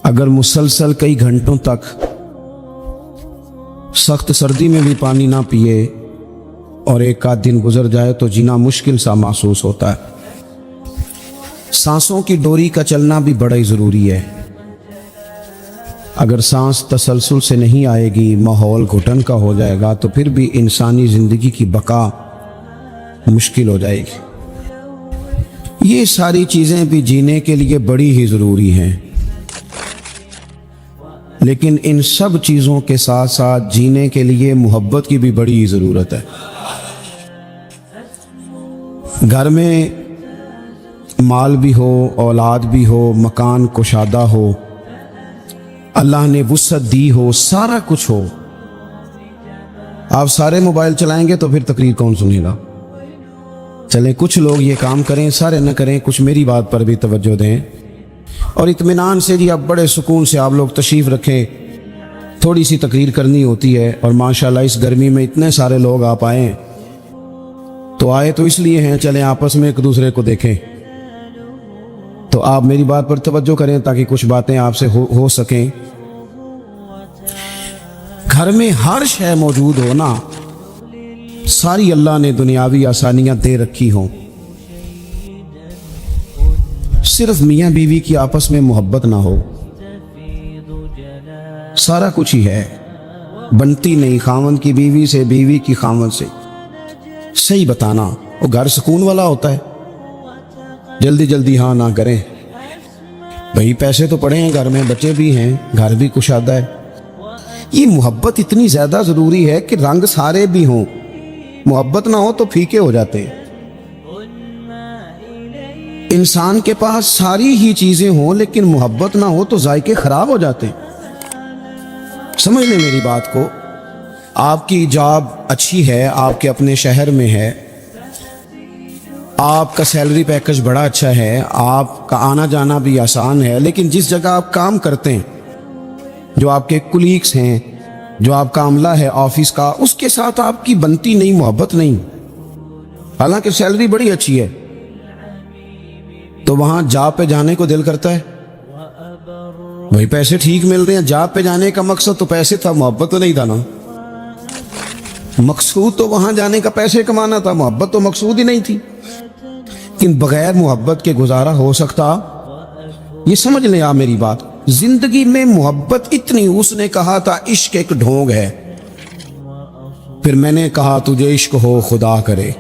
اگر مسلسل کئی گھنٹوں تک سخت سردی میں بھی پانی نہ پیے اور ایک آدھ دن گزر جائے تو جینا مشکل سا محسوس ہوتا ہے۔ سانسوں کی ڈوری کا چلنا بھی بڑا ہی ضروری ہے۔ اگر سانس تسلسل سے نہیں آئے گی، ماحول گھٹن کا ہو جائے گا تو پھر بھی انسانی زندگی کی بقا مشکل ہو جائے گی۔ یہ ساری چیزیں بھی جینے کے لیے بڑی ہی ضروری ہیں، لیکن ان سب چیزوں کے ساتھ ساتھ جینے کے لیے محبت کی بھی بڑی ہی ضرورت ہے۔ گھر میں مال بھی ہو، اولاد بھی ہو، مکان کشادہ ہو، اللہ نے وسعت دی ہو، سارا کچھ ہو، آپ سارے موبائل چلائیں گے تو پھر تقریر کون سنے گا؟ چلیں کچھ لوگ یہ کام کریں، سارے نہ کریں، کچھ میری بات پر بھی توجہ دیں اور اطمینان سے جی آپ بڑے سکون سے آپ لوگ تشریف رکھیں۔ تھوڑی سی تقریر کرنی ہوتی ہے اور ماشاءاللہ اس گرمی میں اتنے سارے لوگ آپ آئے تو آئے تو اس لیے ہیں، چلیں آپس میں ایک دوسرے کو دیکھیں۔ تو آپ میری بات پر توجہ کریں تاکہ کچھ باتیں آپ سے ہو سکیں۔ گھر میں ہر شے موجود ہو نا، ساری اللہ نے دنیاوی آسانیاں دے رکھی ہوں، صرف میاں بیوی کی آپس میں محبت نہ ہو، سارا کچھ ہی ہے، بنتی نہیں خاوند کی بیوی سے، بیوی کی خاوند سے۔ صحیح بتانا، وہ گھر سکون والا ہوتا ہے۔ جلدی جلدی ہاں نہ کریں بھئی، پیسے تو پڑے ہیں گھر میں، بچے بھی ہیں، گھر بھی کشادہ ہے۔ یہ محبت اتنی زیادہ ضروری ہے کہ رنگ سارے بھی ہوں، محبت نہ ہو تو پھیکے ہو جاتے ہیں۔ انسان کے پاس ساری ہی چیزیں ہوں لیکن محبت نہ ہو تو ذائقے خراب ہو جاتے ہیں۔ سمجھ لیں میری بات کو، آپ کی جاب اچھی ہے، آپ کے اپنے شہر میں ہے، آپ کا سیلری پیکج بڑا اچھا ہے، آپ کا آنا جانا بھی آسان ہے، لیکن جس جگہ آپ کام کرتے ہیں، جو آپ کے کولیگز ہیں، جو آپ کا عملہ ہے آفس کا، اس کے ساتھ آپ کی بنتی نہیں، محبت نہیں، حالانکہ سیلری بڑی اچھی ہے، تو وہاں جاب پہ جانے کو دل کرتا ہے؟ وہی پیسے ٹھیک ملتے ہیں، جاب پہ جانے کا مقصد تو پیسے تھا، محبت تو نہیں تھا نا۔ مقصود تو وہاں جانے کا پیسے کمانا تھا، محبت تو مقصود ہی نہیں تھی۔ لیکن بغیر محبت کے گزارا ہو سکتا؟ یہ سمجھ لیں آپ میری بات، زندگی میں محبت اتنی، اس نے کہا تھا عشق ایک ڈھونگ ہے، پھر میں نے کہا تجھے عشق ہو خدا کرے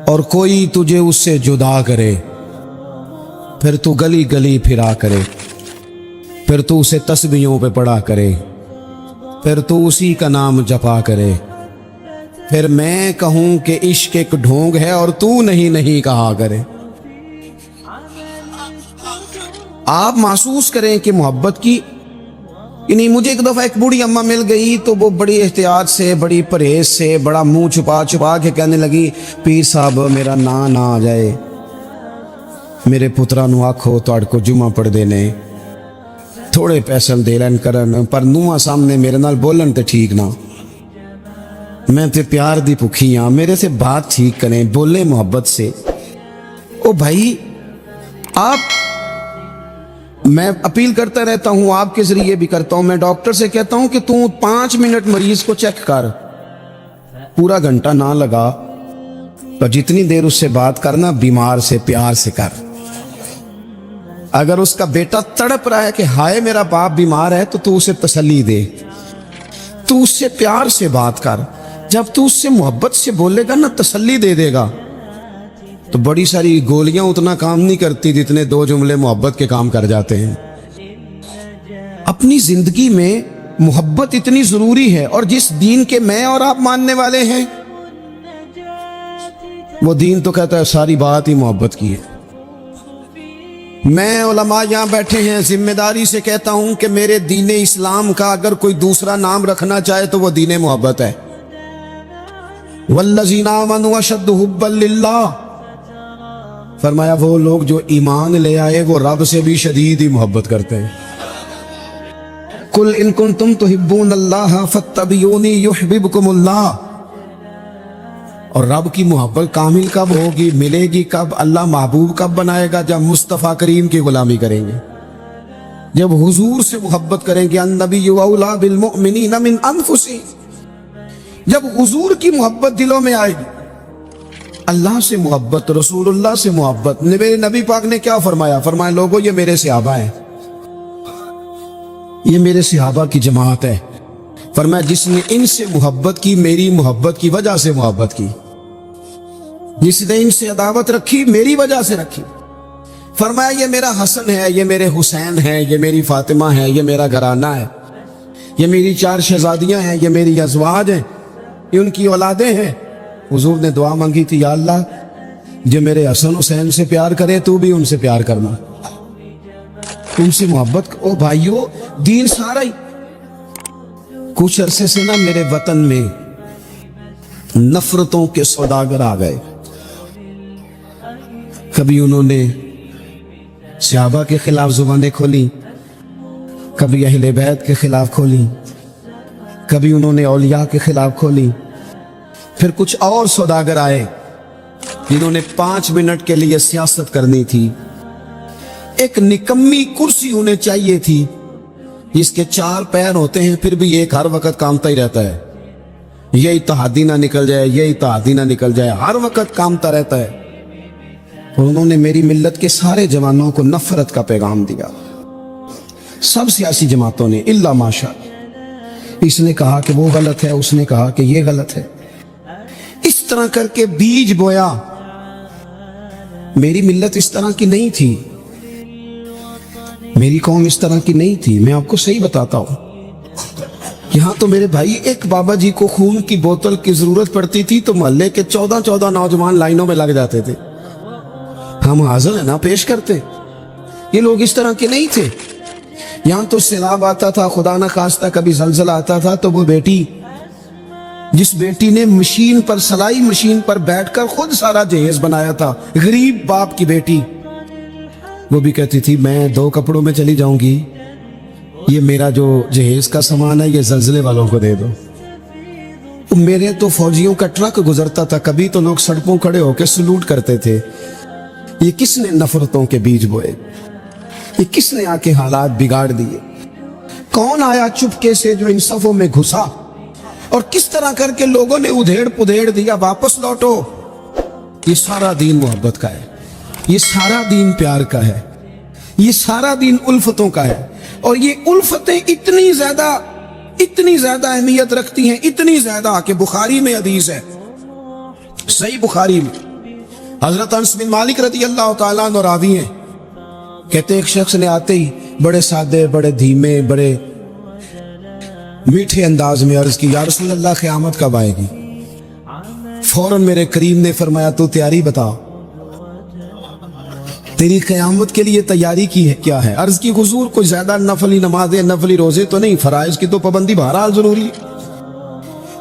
اور کوئی تجھے اس سے جدا کرے، پھر تو گلی گلی پھرا کرے، پھر تو اسے تسبیحوں پہ پڑھا کرے، پھر تو اسی کا نام جپا کرے، پھر میں کہوں کہ عشق ایک ڈھونگ ہے اور تو نہیں کہا کرے۔ آپ محسوس کریں کہ محبت کی، یعنی مجھے ایک دفعہ ایک بوڑھی اماں مل گئی تو وہ بڑی احتیاط سے، بڑی پرہیز سے، بڑا منہ چھپا چھپا کے کہنے لگی، پیر صاحب میرا نا نہ آ جائے، میرے پترا نو آکھو تواڈ کو جمعہ پڑھ دینے، تھوڑے پیسے دے لین کرن، پر نواں سامنے میرے نال بولن تے ٹھیک نہ، میں تے پیار دی بھکھی ہاں، میرے سے بات ٹھیک کریں، بولیں محبت سے۔ او بھائی، میں اپیل کرتا رہتا ہوں، آپ کے ذریعے بھی کرتا ہوں، میں ڈاکٹر سے کہتا ہوں کہ 5 منٹ مریض کو چیک کر، پورا گھنٹہ نہ لگا، پر جتنی دیر اس سے بات کرنا، بیمار سے پیار سے کر۔ اگر اس کا بیٹا تڑپ رہا ہے کہ ہائے میرا باپ بیمار ہے تو اسے تسلی دے، تو اس سے پیار سے بات کر۔ جب تو اس سے محبت سے بولے گا نا، تسلی دے گا، تو بڑی ساری گولیاں اتنا کام نہیں کرتی جتنے 2 جملے محبت کے کام کر جاتے ہیں۔ اپنی زندگی میں محبت اتنی ضروری ہے، اور جس دین کے میں اور آپ ماننے والے ہیں، وہ دین تو کہتا ہے ساری بات ہی محبت کی ہے۔ میں علماء یہاں بیٹھے ہیں، ذمہ داری سے کہتا ہوں کہ میرے دین اسلام کا اگر کوئی دوسرا نام رکھنا چاہے تو وہ دین محبت ہے۔ والذین آمنوا اشد حبا للہ، فرمایا وہ لوگ جو ایمان لے آئے وہ رب سے بھی شدید ہی محبت کرتے ہیں۔ قل ان کنتم تحبون اللہ فاتبعونی یحببکم اللہ۔ اور رب کی محبت کامل کب ہوگی، ملے گی کب، اللہ محبوب کب بنائے گا؟ جب مصطفیٰ کریم کی غلامی کریں گے۔ جب حضور سے محبت کریں گے النبی اولا بالمؤمنین من انفسہم، جب حضور کی محبت دلوں میں آئے گی، اللہ سے محبت، رسول اللہ سے محبت۔ میرے نبی پاک نے کیا فرمایا؟ فرمایا لوگوں یہ میرے صحابہ ہیں، یہ میرے صحابہ کی جماعت ہے۔ فرمایا جس نے ان سے محبت کی، میری محبت کی وجہ سے محبت کی، جس نے ان سے عداوت رکھی میری وجہ سے رکھی۔ فرمایا یہ میرا حسن ہے، یہ میرے حسین ہے، یہ میری فاطمہ ہے، یہ میرا گھرانہ ہے، یہ میری 4 شہزادیاں ہیں، یہ میری ازواج ہیں، یہ ان کی اولادیں ہیں۔ حضور نے دعا مانگی تھی، یا اللہ جو میرے حسن حسین سے پیار کرے تو بھی ان سے پیار کرنا، ان سے محبت۔ او بھائیو، دین سارا ہی۔ کچھ عرصے سے نا میرے وطن میں نفرتوں کے سوداگر آ گئے۔ کبھی انہوں نے صحابہ کے خلاف زبانیں کھولی، کبھی اہل بیت کے خلاف کھولی، کبھی انہوں نے اولیاء کے خلاف کھولی۔ پھر کچھ اور سوداگر آئے جنہوں نے 5 منٹ کے لیے سیاست کرنی تھی۔ ایک نکمی کرسی انہیں چاہیے تھی جس کے 4 پیر ہوتے ہیں پھر بھی ایک ہر وقت کامتا ہی رہتا ہے، یہ اتحادی نہ نکل جائے، یہ اتحادی نہ نکل جائے، ہر وقت کامتا رہتا ہے۔ اور انہوں نے میری ملت کے سارے جوانوں کو نفرت کا پیغام دیا، سب سیاسی جماعتوں نے الا ماشاء۔ اس نے کہا کہ وہ غلط ہے، اس نے کہا کہ یہ غلط ہے، اس طرح کر کے بیج بویا۔ میری ملت اس طرح کی نہیں تھی، میری قوم اس طرح کی نہیں تھی۔ میں آپ کو صحیح بتاتا ہوں، یہاں تو میرے بھائی ایک بابا جی کو خون کی بوتل کی ضرورت پڑتی تھی تو محلے کے 14 نوجوان لائنوں میں لگ جاتے تھے، ہم حاضر ہیں نا پیش کرتے۔ یہ لوگ اس طرح کے نہیں تھے۔ یہاں تو سیلاب آتا تھا، خدا نہ خواستہ کبھی زلزلہ آتا تھا تو وہ بیٹی، جس بیٹی نے مشین پر، سلائی مشین پر بیٹھ کر خود سارا جہیز بنایا تھا، غریب باپ کی بیٹی، وہ بھی کہتی تھی میں 2 کپڑوں میں چلی جاؤں گی، یہ میرا جو جہیز کا سامان ہے یہ زلزلے والوں کو دے دو۔ میرے تو فوجیوں کا ٹرک گزرتا تھا، کبھی تو لوگ سڑکوں کھڑے ہو کے سلوٹ کرتے تھے۔ یہ کس نے نفرتوں کے بیج بوئے؟ یہ کس نے آ کے حالات بگاڑ دیے؟ کون آیا چپکے سے جو ان صفوں میں گھسا اور کس طرح کر کے لوگوں نے ادھیڑ پدھیڑ دیا، واپس لوٹو۔ یہ سارا دین محبت کا ہے، یہ سارا دین پیار کا ہے، یہ سارا دین الفتوں کا ہے۔ اور یہ الفتیں اتنی زیادہ اہمیت رکھتی ہیں، اتنی زیادہ کہ بخاری میں حدیث ہے، صحیح بخاری میں، حضرت انس بن مالک رضی اللہ تعالیٰ عنہ راوی ہیں، کہتے ایک شخص نے آتے ہی بڑے سادے، بڑے دھیمے، بڑے میٹھے انداز میں عرض کی، یا رسول اللہ قیامت کب آئے گی؟ فوراً میرے کریم نے فرمایا تو تیاری بتا، تیری قیامت کے لیے تیاری کی ہے کیا ہے؟ عرض کی حضور کوئی زیادہ نفلی نمازیں، نفلی روزے تو نہیں، فرائض کی تو پابندی بہرحال ضروری ہے،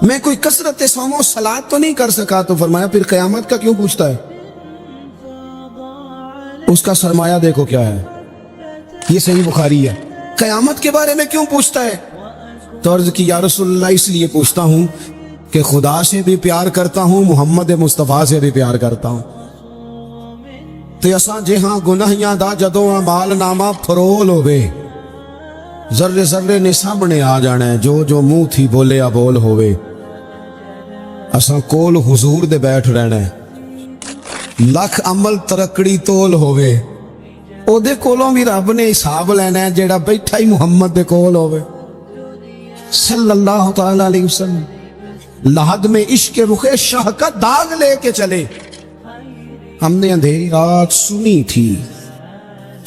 میں کوئی کثرت صوم و صلات تو نہیں کر سکا۔ تو فرمایا پھر قیامت کا کیوں پوچھتا ہے؟ اس کا سرمایہ دیکھو کیا ہے، یہ صحیح بخاری ہے، قیامت کے بارے میں کیوں پوچھتا ہے؟ تو عرض کی یا رسول اللہ اس لیے پوچھتا ہوں کہ خدا سے بھی پیار کرتا ہوں، محمد مصطفیٰ سے بھی پیار کرتا ہوں، تے اساں جہاں گناہیاں دا جدوں اعمال نامہ فرول ہوئے، ذرے ذرے نے سامنے آ جانا ہے، جو منہ تھی بولے بول ہوئے، اساں کول حضور دے بیٹھ رہنا ہے، لکھ عمل ترکڑی تول ہوئے، او دے کولوں بھی رب نے حساب لینا ہے جیڑا بیٹھا ہی محمد دے کول ہوئے صلی اللہ تعالیٰ علیہ وسلم۔ لحد میں عشق رخ شاہ کا داغ لے کے چلے، ہم نے اندھیری رات سنی تھی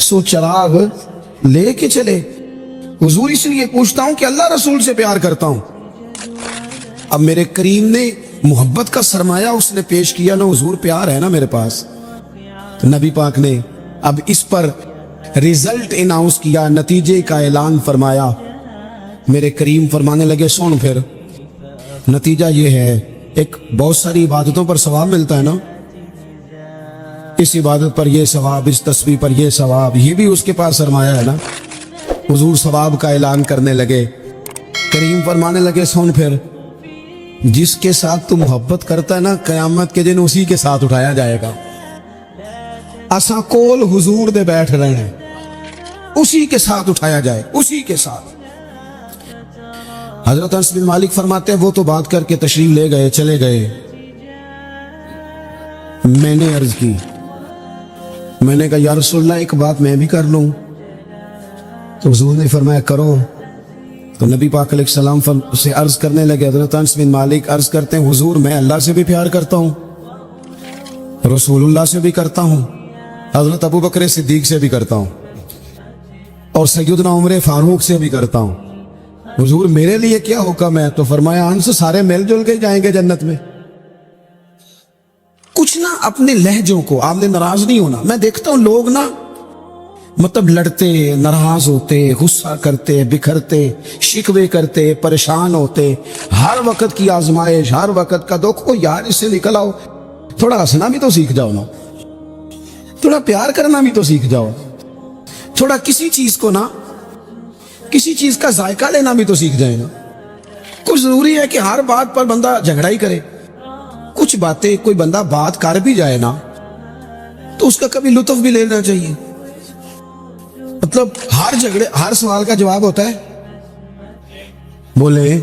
سو چراغ لے کے چلے۔ حضور اس لیے پوچھتا ہوں کہ اللہ رسول سے پیار کرتا ہوں۔ اب میرے کریم نے محبت کا سرمایہ اس نے پیش کیا نا، حضور پیار ہے نا میرے پاس، تو نبی پاک نے اب اس پر ریزلٹ اناؤنس کیا، نتیجے کا اعلان فرمایا۔ میرے کریم فرمانے لگے سن پھر نتیجہ یہ ہے، ایک بہت ساری عبادتوں پر ثواب ملتا ہے نا، اس عبادت پر یہ ثواب، اس تسبیح پر یہ ثواب، یہ بھی اس کے پاس سرمایہ ہے نا۔ حضور ثواب کا اعلان کرنے لگے، کریم فرمانے لگے سن پھر جس کے ساتھ تو محبت کرتا ہے نا، قیامت کے دن اسی کے ساتھ اٹھایا جائے گا۔ اساں کول حضور دے بیٹھ رہے ہیں، اسی کے ساتھ اٹھایا جائے، اسی کے ساتھ۔ حضرت انس بن مالک فرماتے ہیں وہ تو بات کر کے تشریف لے گئے، چلے گئے، میں نے عرض کی، میں نے کہا یا رسول اللہ ایک بات میں بھی کر لوں؟ تو حضور نے فرمایا کرو۔ تو نبی پاک علیہ السلام سے عرض کرنے لگے، حضرت انس بن مالک عرض کرتے ہیں حضور میں اللہ سے بھی پیار کرتا ہوں، رسول اللہ سے بھی کرتا ہوں، حضرت ابو بکر صدیق سے بھی کرتا ہوں، اور سیدنا عمر فاروق سے بھی کرتا ہوں، حضور میرے لیے کیا حکم ہے؟ تو فرمایا انس سارے مل جل کے جائیں گے جنت میں۔ کچھ نہ اپنے لہجوں کو، آپ نے ناراض نہیں ہونا۔ میں دیکھتا ہوں لوگ نا مطلب لڑتے، ناراض ہوتے، غصہ کرتے، بکھرتے، شکوے کرتے، پریشان ہوتے، ہر وقت کی آزمائش، ہر وقت کا دکھ، کو یار اس سے نکل آؤ، تھوڑا ہنسنا بھی تو سیکھ جاؤ نا، تھوڑا پیار کرنا بھی تو سیکھ جاؤ، تھوڑا کسی چیز کو نا، کسی چیز کا ذائقہ لینا بھی تو سیکھ جائے نا۔ کچھ ضروری ہے کہ ہر بات پر بندہ جھگڑا ہی کرے؟ کچھ باتیں کوئی بندہ بات کر بھی جائے نا تو اس کا کبھی لطف بھی لینا چاہیے۔ مطلب ہر جھگڑے، ہر سوال کا جواب ہوتا ہے؟ بولے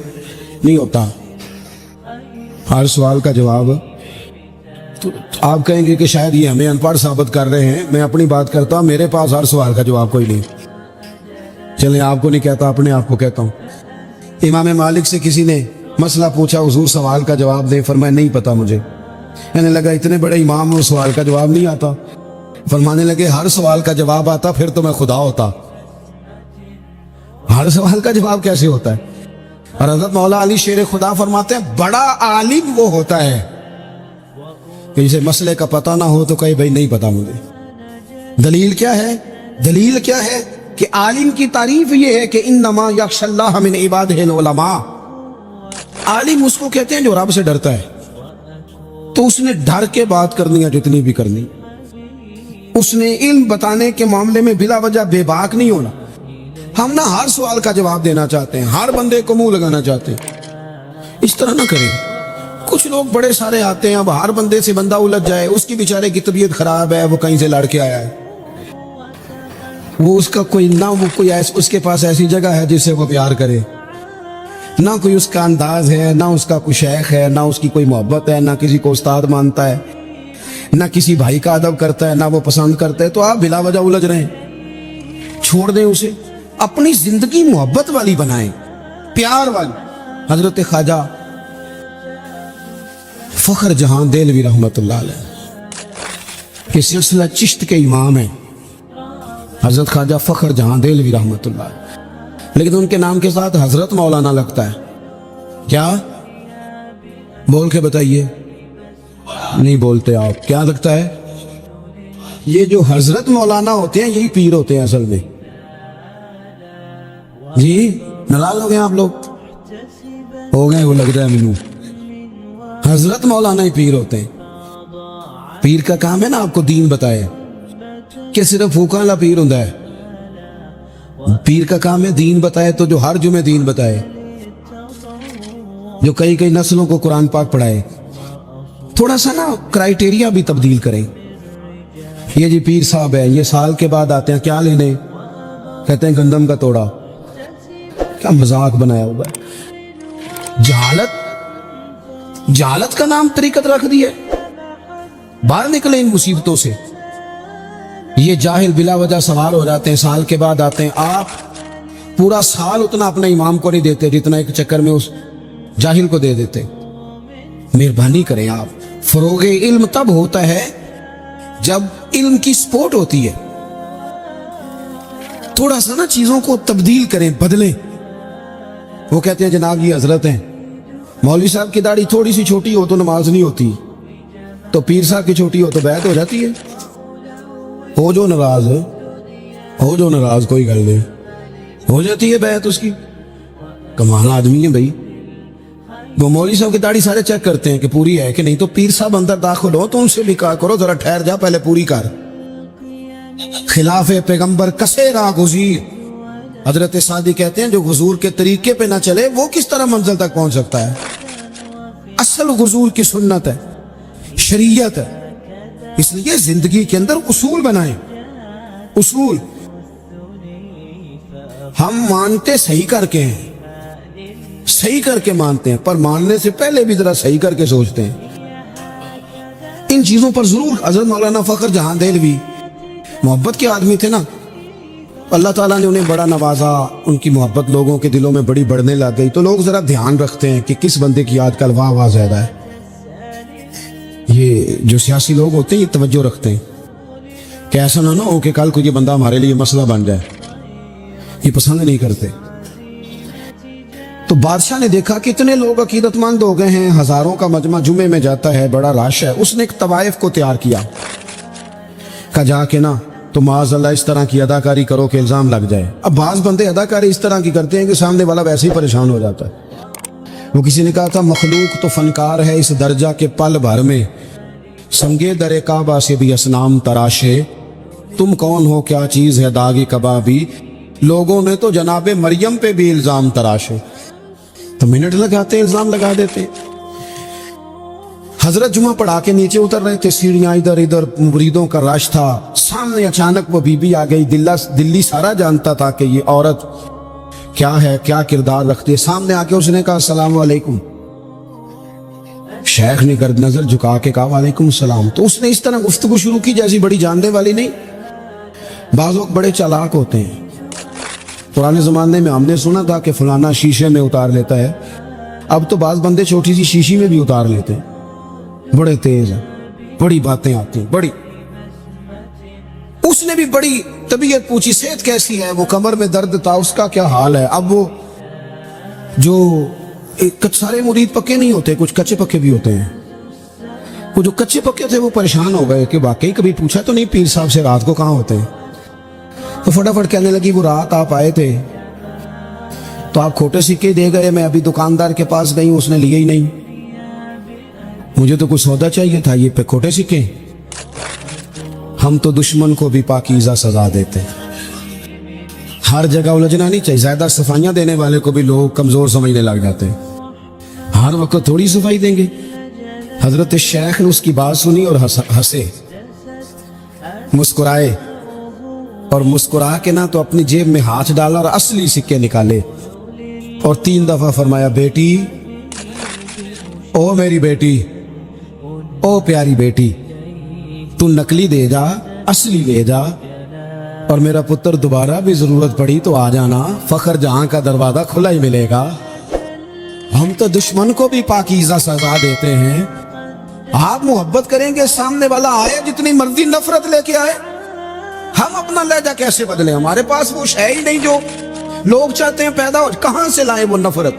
نہیں ہوتا ہر سوال کا جواب۔ تو آپ کہیں گے کہ شاید یہ ہمیں ان پڑھ ثابت کر رہے ہیں، میں اپنی بات کرتا ہوں، میرے پاس ہر سوال کا جواب کوئی نہیں۔ چلیں آپ کو نہیں کہتا، اپنے آپ کو کہتا ہوں۔ امام مالک سے کسی نے مسئلہ پوچھا، حضور سوال کا جواب دیں، فرمایا نہیں پتا مجھے۔ کہنے لگا اتنے بڑے امام اور سوال کا جواب نہیں آتا؟ فرمانے لگے ہر سوال کا جواب آتا پھر تو میں خدا ہوتا۔ ہر سوال کا جواب کیسے ہوتا ہے؟ اور حضرت مولا علی شیر خدا فرماتے ہیں بڑا عالم وہ ہوتا ہے کہ جسے مسئلے کا پتہ نہ ہو تو کہے بھائی نہیں پتا مجھے۔ دلیل کیا ہے؟ دلیل کیا ہے کہ عالم کی تعریف یہ ہے کہ انما یخشی اللہ من عبادہ العلماء۔ عالم اس کو کہتے ہیں جو رب سے ڈرتا ہے، تو اس نے ڈر کے بات کرنی ہے جتنی بھی کرنی، اس نے علم بتانے کے معاملے میں بلا وجہ بے باک نہیں ہونا۔ ہم نہ ہر سوال کا جواب دینا چاہتے ہیں، ہر بندے کو منہ لگانا چاہتے ہیں، اس طرح نہ کریں۔ کچھ لوگ بڑے سارے آتے ہیں، اب ہر بندے سے بندہ الجھ جائے، اس کی بیچارے کی طبیعت خراب ہے، وہ کہیں سے لڑ کے آیا ہے، وہ اس کا کوئی نہ، وہ کوئی اس کے پاس ایسی جگہ ہے جس سے وہ پیار کرے، نہ کوئی اس کا انداز ہے، نہ اس کا کوئی شیخ ہے، نہ اس کی کوئی محبت ہے، نہ کسی کو استاد مانتا ہے، نہ کسی بھائی کا ادب کرتا ہے، نہ وہ پسند کرتا ہے، تو آپ بلا وجہ الجھ رہے ہیں۔ چھوڑ دیں اسے، اپنی زندگی محبت والی بنائیں، پیار والی۔ حضرت خواجہ فخر جہاں دہلوی رحمۃ اللہ علیہ کے سلسلہ چشت کے امام ہیں، حضرت خواجہ فخر جہاں دہلوی رحمۃ اللہ علیہ، لیکن ان کے نام کے ساتھ حضرت مولانا لگتا ہے۔ کیا؟ بول کے بتائیے، نہیں بولتے آپ، کیا لگتا ہے؟ یہ جو حضرت مولانا ہوتے ہیں یہی پیر ہوتے ہیں اصل میں۔ جی ناراض ہو گئے آپ لوگ؟ ہو گئے، وہ لگ رہا ہے مینو۔ حضرت مولانا ہی پیر ہوتے ہیں۔ پیر کا کام ہے نا آپ کو دین بتائے، کہ صرف پھوکا والا پیر ہوتا ہے؟ پیر کا کام ہے دین بتائے، تو جو ہر جمعے دین بتائے، جو کئی کئی نسلوں کو قرآن پاک پڑھائے۔ تھوڑا سا نا کرائیٹیریا بھی تبدیل کریں۔ یہ جی پیر صاحب ہے، یہ سال کے بعد آتے ہیں، کیا لینے؟ کہتے ہیں گندم کا توڑا۔ کیا مذاق بنایا ہوا ہے! جہالت کا نام طریقت رکھ دی ہے۔ باہر نکلیں ان مصیبتوں سے۔ یہ جاہل بلا وجہ سوار ہو جاتے ہیں، سال کے بعد آتے ہیں۔ آپ پورا سال اتنا اپنے امام کو نہیں دیتے جتنا ایک چکر میں اس جاہل کو دے دیتے۔ مہربانی کریں آپ۔ فروغ علم تب ہوتا ہے جب علم کی سپورٹ ہوتی ہے۔ تھوڑا سا نا چیزوں کو تبدیل کریں، بدلیں۔ وہ کہتے ہیں جناب یہ حضرت ہیں، مولوی صاحب کی داڑھی تھوڑی سی چھوٹی ہو تو نماز نہیں ہوتی، تو پیر صاحب کی چھوٹی ہو تو بیعت ہو جاتی ہے۔ ہو جو ناراض کوئی گل نہیں، ہو جاتی ہے بیعت اس کی۔ کمال آدمی ہے بھائی۔ وہ مولوی صاحب کی داڑھی سارے چیک کرتے ہیں کہ پوری ہے کہ نہیں، تو پیر صاحب اندر داخل ہو تو ان سے بھی کہا کرو ذرا ٹھہر جا، پہلے پوری کر۔ خلاف پیغمبر کسے راہ گزیر۔ حضرت سعدی کہتے ہیں جو حضور کے طریقے پہ نہ چلے وہ کس طرح منزل تک پہنچ سکتا ہے؟ اصل حضور کی سنت ہے، شریعت ہے۔ اس لیے زندگی کے اندر اصول بنائیں، اصول۔ ہم مانتے صحیح کر کے ہیں، صحیح کر کے مانتے ہیں، پر ماننے سے پہلے بھی ذرا صحیح کر کے سوچتے ہیں۔ ان چیزوں پر ضرور حضرت مولانا فخر جہاں دہلوی محبت کے آدمی تھے نا، اللہ تعالیٰ نے انہیں بڑا نوازا، ان کی محبت لوگوں کے دلوں میں بڑی بڑھنے لگ گئی، تو لوگ ذرا دھیان رکھتے ہیں کہ کس بندے کی آج کل واہ واہ زیادہ ہے۔ یہ جو سیاسی لوگ ہوتے ہیں یہ توجہ رکھتے ہیں کہ ایسا نہ ہو کہ کل کو یہ بندہ ہمارے لیے مسئلہ بن جائے، یہ پسند نہیں کرتے۔ تو بادشاہ نے دیکھا کہ اتنے لوگ عقیدت مند ہو گئے ہیں، ہزاروں کا مجمع جمعے میں جاتا ہے، بڑا رش ہے، اس نے ایک طوائف کو تیار کیا، کہا جا کے نا تو معاذ اللہ اس طرح کی اداکاری کرو کہ الزام لگ جائے۔ اب بعض بندے اداکاری اس طرح کی کرتے ہیں کہ سامنے والا ویسے ہی پریشان ہو جاتا ہے۔ وہ کسی نے کہا تھا مخلوق تو فنکار ہے اس درجہ کے پل بھر میں، سنگے در کعبہ سے بھی اسنام تراشے، تم کون ہو کیا چیز ہے داغ کبابی، لوگوں نے تو جناب مریم پہ بھی الزام تراشے۔ تو منٹ لگاتے الزام لگا دیتے۔ حضرت جمعہ پڑھا کے نیچے اتر رہے تھے، سیڑھیاں ادھر ادھر، مریدوں کا رش تھا، سامنے اچانک وہ بی بی آ گئی، دلی سارا جانتا تھا کہ یہ عورت کیا ہے، کیا کردار رکھتی ہے۔ سامنے آ کے اس نے کہا السلام علیکم، شیخ نے گرد نظر جھکا کے کہا وعلیکم السلام۔ تو اس نے اس طرح گفتگو شروع کی جیسی بڑی جاننے والی نہیں۔ بعض لوگ بڑے چالاک ہوتے ہیں، پرانے زمانے میں ہم نے سنا تھا کہ فلانا شیشے میں اتار لیتا ہے، اب تو بعض بندے چھوٹی سی شیشی میں بھی اتار لیتے ہیں، بڑے تیز ہیں، بڑی باتیں آتی ہیں بڑی۔ اس نے بھی بڑی طبیعت پوچھی صحت کیسی ہے، وہ کمر میں درد تھا، اس کا کیا حال ہے۔ اب وہ جو سارے مرید پکے نہیں ہوتے، کچھ کچے پکے بھی ہوتے ہیں، وہ جو کچے پکے تھے وہ پریشان ہو گئے کہ واقعی کبھی پوچھا تو نہیں پیر صاحب سے رات کو کہاں ہوتے ہیں۔ تو فٹافٹ کہنے لگی وہ رات آپ آئے تھے تو آپ کھوٹے سکے دے گئے، میں ابھی دکاندار کے پاس گئی ہوں، اس نے لیے ہی نہیں، مجھے تو کچھ سودا چاہیے تھا، یہ پہ کھوٹے سکے۔ ہم تو دشمن کو بھی پاکیزہ سزا دیتے، ہر جگہ الجھنا نہیں چاہیے، زیادہ صفائیاں دینے والے کو بھی لوگ کمزور سمجھنے لگ جاتے ہیں، ہر وقت تھوڑی صفائی دیں گے۔ حضرت شیخ نے اس کی بات سنی اور ہنسے، مسکرائے، اور مسکرا کے نہ تو اپنی جیب میں ہاتھ ڈالا اور اصلی سکے نکالے اور 3 دفعہ فرمایا بیٹی، او میری بیٹی، او پیاری بیٹی، تو نکلی دے جا، اصلی لے جا، اور میرا پتر دوبارہ بھی ضرورت پڑی تو آ جانا، فخر جہاں کا دروازہ کھلا ہی ملے گا۔ ہم تو دشمن کو بھی پاکیزہ سزا دیتے ہیں۔ آپ محبت کریں گے، سامنے والا آئے جتنی مرضی نفرت لے کے آئے، ہم اپنا لہجہ کیسے بدلیں؟ ہمارے پاس وہ شے ہی نہیں جو لوگ چاہتے ہیں پیدا ہو، کہاں سے لائیں وہ نفرت،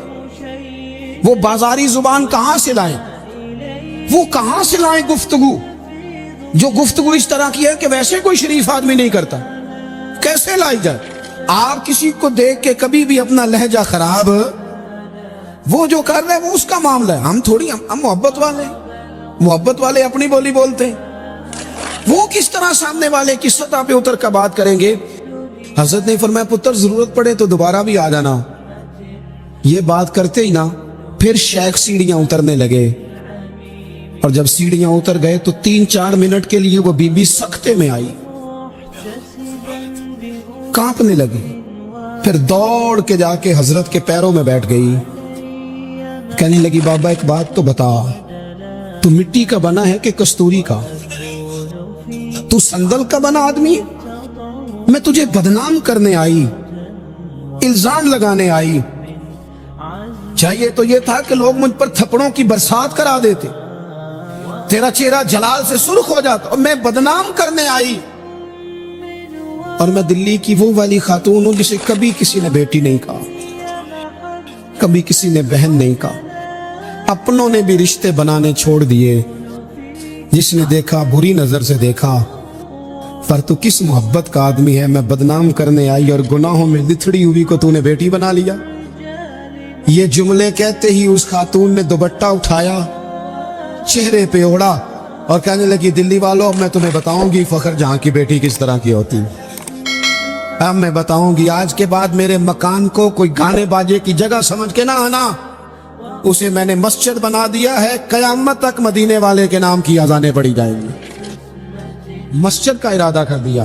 وہ بازاری زبان کہاں سے لائیں، وہ کہاں سے لائیں گفتگو، جو گفتگو اس طرح کی ہے کہ ویسے کوئی شریف آدمی نہیں کرتا، کیسے لائی جائے؟ آپ کسی کو دیکھ کے کبھی بھی اپنا لہجہ خراب، وہ جو کر رہے ہیں وہ اس کا معاملہ ہے، ہم تھوڑی، ہم محبت والے اپنی بولی بولتے ہیں، وہ کس طرح سامنے والے کی سطح پہ اتر کر بات کریں گے۔ حضرت نے فرمایا پتر ضرورت پڑے تو دوبارہ بھی آ جانا۔ یہ بات کرتے ہی نا پھر شیخ سیڑھیاں اترنے لگے، اور جب سیڑھیاں اتر گئے تو 3-4 منٹ کے لیے وہ بی بی سکتے میں آئی، کانپنے لگی، پھر دوڑ کے جا کے حضرت کے پیروں میں بیٹھ گئی، کہنے لگی بابا ایک بات تو بتا، تو مٹی کا بنا ہے کہ کستوری کا؟ تو سندل کا بنا آدمی ہے؟ میں تجھے بدنام کرنے آئی، الزام لگانے آئی، چاہیے تو یہ تھا کہ لوگ مجھ پر تھپڑوں کی برسات کرا دیتے، تیرا چہرہ جلال سے سرخ ہو جاتا، اور میں بدنام کرنے آئی، اور میں دلی کی وہ والی خاتون ہوں جسے کبھی کسی نے بیٹی نہیں کہا، کبھی کسی نے بہن نہیں کہا، اپنوں نے بھی رشتے بنانے چھوڑ دیے، جس نے دیکھا بری نظر سے دیکھا، پر تو کس محبت کا آدمی ہے، میں بدنام کرنے آئی اور گناہوں میں لتھڑی ہوئی کو تو نے بیٹی بنا لیا۔ یہ جملے کہتے ہی اس خاتون نے دوپٹہ اٹھایا، چہرے پہ اوڑا، اور کہنے لگی دلی والوں اب میں تمہیں بتاؤں گی فخر جہاں کی بیٹی کس طرح کی ہوتی، اب میں بتاؤں گی، آج کے بعد میرے مکان کو کوئی گانے باجے کی جگہ سمجھ کے نہ آنا، اسے میں نے مسجد بنا دیا ہے، قیامت تک مدینے والے کے نام کی اذانیں پڑھی جائیں گی، مسجد کا ارادہ کر دیا۔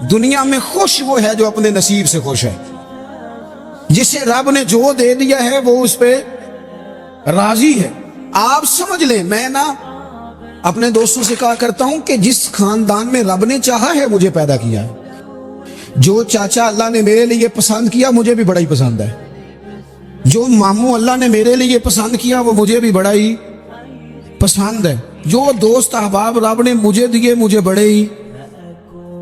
دنیا میں خوش وہ ہے جو اپنے نصیب سے خوش ہے. جسے رب نے جو دے دیا ہے وہ اس پہ راضی ہے. آپ سمجھ لیں, میں نا اپنے دوستوں سے کہا کرتا ہوں کہ جس خاندان میں رب نے چاہا ہے مجھے پیدا کیا ہے. جو چاچا اللہ نے میرے لیے پسند کیا مجھے بھی بڑا ہی پسند ہے. جو ماموں اللہ نے میرے لیے پسند کیا وہ مجھے بھی بڑا ہی پسند ہے. جو دوست احباب رب نے مجھے دیے مجھے بڑے ہی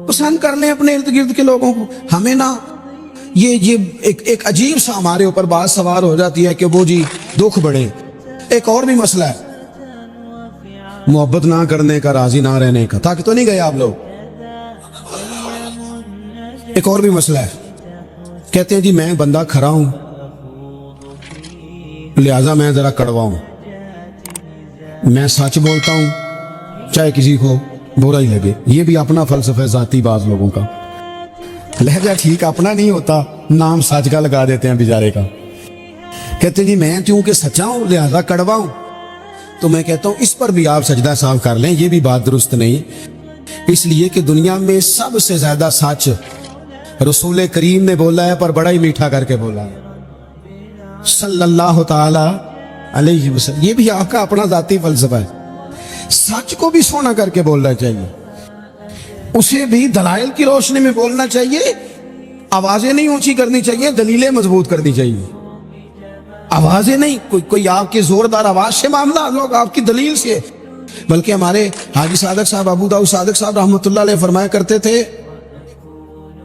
پسند کر لیں اپنے ارد گرد کے لوگوں کو. ہمیں نا یہ ایک عجیب سا ہمارے اوپر بات سوار ہو جاتی ہے کہ وہ جی دکھ بڑے. ایک اور بھی مسئلہ ہے محبت نہ کرنے کا, راضی نہ رہنے کا. تاکہ تو نہیں گئے آپ لوگ. ایک اور بھی مسئلہ ہے, کہتے ہیں جی میں بندہ کھرا ہوں لہذا میں ذرا کڑوا ہوں, میں سچ بولتا ہوں چاہے کسی کو برا ہی لگے. یہ بھی اپنا فلسفہ ذاتی بعض لوگوں کا. لہجہ ٹھیک اپنا نہیں ہوتا, نام سچ کا لگا دیتے ہیں بیچارے کا. کہتے ہیں جی میں کیونکہ سچا ہوں لہذا کڑوا ہوں. تو میں کہتا ہوں اس پر بھی آپ سجدہ صاف کر لیں, یہ بھی بات درست نہیں. اس لیے کہ دنیا میں سب سے زیادہ سچ رسول کریم نے بولا ہے, پر بڑا ہی میٹھا کر کے بولا ہے صلی اللہ تعالی علیہ وسلم. یہ بھی آپ کا اپنا ذاتی فلسفہ ہے. سچ کو بھی سونا کر کے بولنا چاہیے, اسے بھی دلائل کی روشنی میں بولنا چاہیے. آوازیں نہیں اونچی کرنی چاہیے, دلیلیں مضبوط کرنی چاہیے. آوازیں نہیں, کوئی آپ کے زوردار آواز سے معاملہ, لوگ آپ کی دلیل سے. بلکہ ہمارے حاجی صادق صاحب, ابو داؤد صادق صاحب رحمۃ اللہ علیہ فرمایا کرتے تھے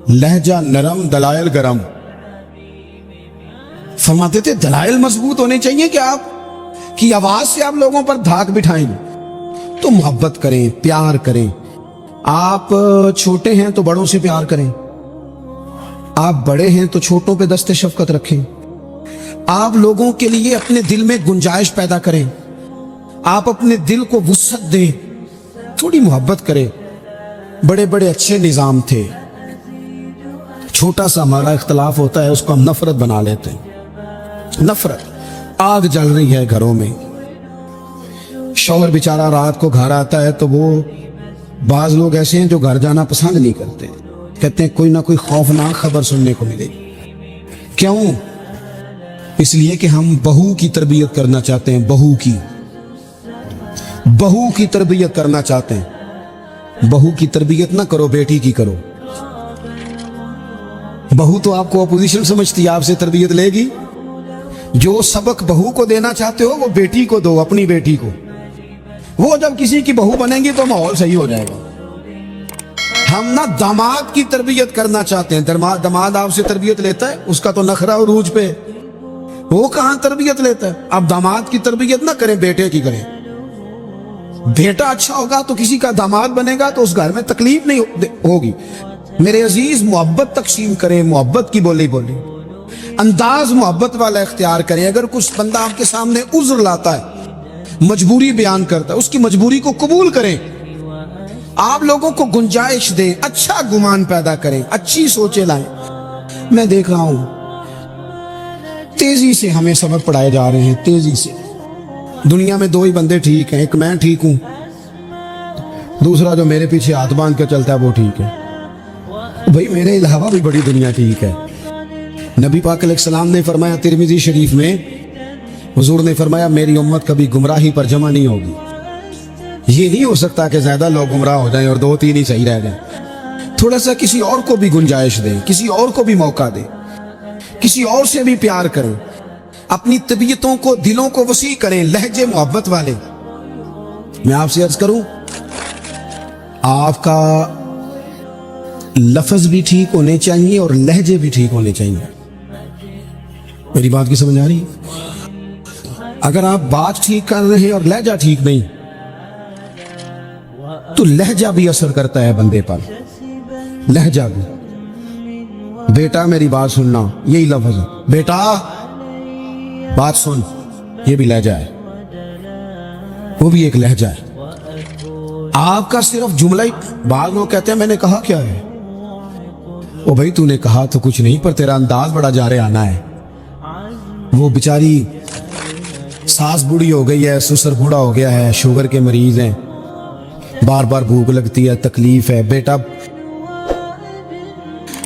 لہجہ نرم دلائل گرم. فرماتے تھے دلائل مضبوط ہونے چاہیے کہ آپ کی آواز سے آپ لوگوں پر دھاک بٹھائیں. تو محبت کریں, پیار کریں. آپ چھوٹے ہیں تو بڑوں سے پیار کریں, آپ بڑے ہیں تو چھوٹوں پہ دست شفقت رکھیں. آپ لوگوں کے لیے اپنے دل میں گنجائش پیدا کریں, آپ اپنے دل کو وسعت دیں, تھوڑی محبت کریں. بڑے بڑے اچھے نظام تھے, چھوٹا سا ہمارا اختلاف ہوتا ہے اس کو ہم نفرت بنا لیتے ہیں. نفرت, آگ جل رہی ہے گھروں میں, شوہر بیچارہ رات کو گھر آتا ہے تو وہ بعض لوگ ایسے ہیں جو گھر جانا پسند نہیں کرتے, کہتے ہیں کوئی نہ کوئی خوفناک خبر سننے کو ملے. کیوں؟ اس لیے کہ ہم بہو کی تربیت کرنا چاہتے ہیں, بہو کی تربیت کرنا چاہتے ہیں. بہو کی تربیت نہ کرو, بیٹی کی کرو. بہو تو آپ کو اپوزیشن سمجھتی ہے, آپ سے تربیت لے گی. جو سبق بہو کو دینا چاہتے ہو وہ بیٹی کو دو, اپنی بیٹی کو. وہ جب کسی کی بہو بنیں گی تو ماحول صحیح ہو جائے گا. ہم نہ داماد کی تربیت کرنا چاہتے ہیں. داماد آپ سے تربیت لیتا ہے, اس کا تو نخرہ عروج پہ, وہ کہاں تربیت لیتا ہے. آپ داماد کی تربیت نہ کریں, بیٹے کی کریں. بیٹا اچھا ہوگا تو کسی کا داماد بنے گا تو اس گھر میں تکلیف نہیں ہوگی. میرے عزیز, محبت تقسیم کریں, محبت کی بولی بولی, انداز محبت والا اختیار کریں. اگر کچھ بندہ آپ کے سامنے عذر لاتا ہے, مجبوری بیان کرتا ہے, اس کی مجبوری کو قبول کریں. آپ لوگوں کو گنجائش دیں, اچھا گمان پیدا کریں, اچھی سوچیں لائیں. میں دیکھ رہا ہوں تیزی سے ہمیں سبق پڑھائے جا رہے ہیں, تیزی سے. دنیا میں 2 ہی بندے ٹھیک ہیں, ایک میں ٹھیک ہوں, دوسرا جو میرے پیچھے ہاتھ باندھ کے چلتا ہے وہ ٹھیک ہے. بھئی میرے علاوہ بھی بڑی دنیا ٹھیک ہے. نبی پاک علیہ السلام نے فرمایا ترمذی شریف میں, حضور نے فرمایا میری امت کبھی گمراہی پر جمع نہیں ہوگی. یہ نہیں ہو سکتا کہ زیادہ لوگ گمراہ ہو جائیں اور 2-3 ہی صحیح رہ جائیں. تھوڑا سا کسی اور کو بھی گنجائش دیں, کسی اور کو بھی موقع دیں, کسی اور سے بھی پیار کریں. اپنی طبیعتوں کو, دلوں کو وسیع کریں, لہجے محبت والے. میں آپ سے عرض کروں, آپ کا لفظ بھی ٹھیک ہونے چاہیے اور لہجے بھی ٹھیک ہونے چاہیے. میری بات کی سمجھ آ رہی ہے؟ اگر آپ بات ٹھیک کر رہے ہیں اور لہجہ ٹھیک نہیں تو لہجہ بھی اثر کرتا ہے بندے پر, لہجہ بھی. بیٹا میری بات سننا, یہی لفظ ہے, بیٹا بات سن, یہ بھی لہجہ ہے, وہ بھی ایک لہجہ ہے. آپ کا صرف جملہ ہی, بعض لوگ کہتے ہیں میں نے کہا کیا ہے, او بھائی تو نے کہا تو کچھ نہیں, پر تیرا انداز بڑا جارے آنا ہے. وہ بیچاری ساس بوڑھی ہو گئی ہے, سسر بوڑھا ہو گیا ہے, شوگر کے مریض ہیں, بار بار بھوک لگتی ہے, تکلیف ہے. بیٹا